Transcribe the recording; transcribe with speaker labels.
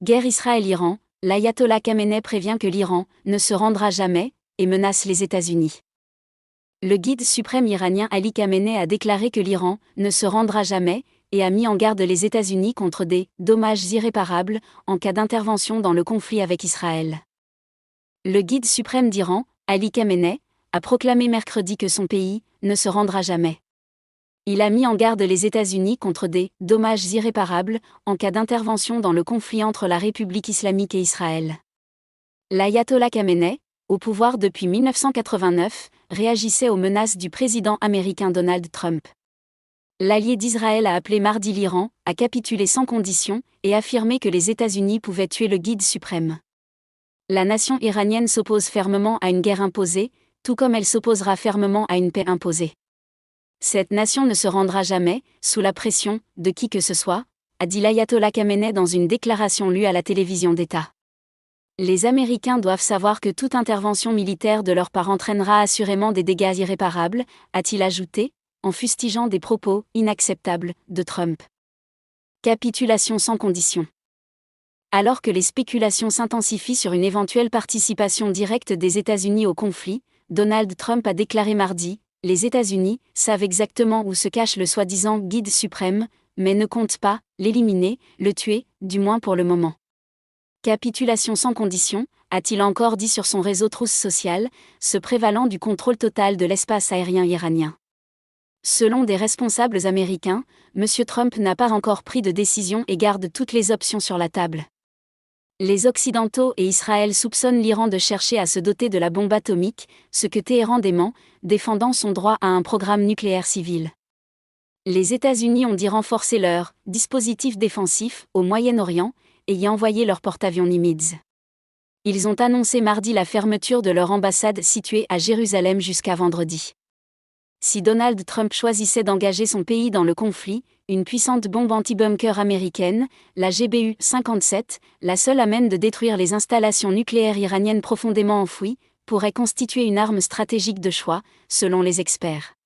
Speaker 1: Guerre Israël-Iran, l'ayatollah Khamenei prévient que l'Iran ne se rendra jamais et menace les États-Unis. Le guide suprême iranien Ali Khamenei a déclaré que l'Iran ne se rendra jamais et a mis en garde les États-Unis contre des dommages irréparables en cas d'intervention dans le conflit avec Israël. Le guide suprême d'Iran, Ali Khamenei, a proclamé mercredi que son pays ne se rendra jamais. Il a mis en garde les États-Unis contre des dommages irréparables en cas d'intervention dans le conflit entre la République islamique et Israël. L'ayatollah Khamenei, au pouvoir depuis 1989, réagissait aux menaces du président américain Donald Trump. L'allié d'Israël a appelé mardi l'Iran à capituler sans condition et affirmé que les États-Unis pouvaient tuer le guide suprême. La nation iranienne s'oppose fermement à une guerre imposée, tout comme elle s'opposera fermement à une paix imposée. Cette nation ne se rendra jamais, sous la pression de qui que ce soit, a dit l'ayatollah Khamenei dans une déclaration lue à la télévision d'État. Les Américains doivent savoir que toute intervention militaire de leur part entraînera assurément des dégâts irréparables, a-t-il ajouté, en fustigeant des propos inacceptables de Trump. Capitulation sans condition. Alors que les spéculations s'intensifient sur une éventuelle participation directe des États-Unis au conflit, Donald Trump a déclaré mardi: les États-Unis savent exactement où se cache le soi-disant guide suprême, mais ne comptent pas l'éliminer, le tuer, du moins pour le moment. Capitulation sans condition, a-t-il encore dit sur son réseau Truth Social, se prévalant du contrôle total de l'espace aérien iranien. Selon des responsables américains, M. Trump n'a pas encore pris de décision et garde toutes les options sur la table. Les Occidentaux et Israël soupçonnent l'Iran de chercher à se doter de la bombe atomique, ce que Téhéran dément, défendant son droit à un programme nucléaire civil. Les États-Unis ont dit renforcer leur dispositif défensif au Moyen-Orient et y envoyer leur porte-avions Nimitz. Ils ont annoncé mardi la fermeture de leur ambassade située à Jérusalem jusqu'à vendredi. Si Donald Trump choisissait d'engager son pays dans le conflit, une puissante bombe anti-bunker américaine, la GBU-57, la seule à même de détruire les installations nucléaires iraniennes profondément enfouies, pourrait constituer une arme stratégique de choix, selon les experts.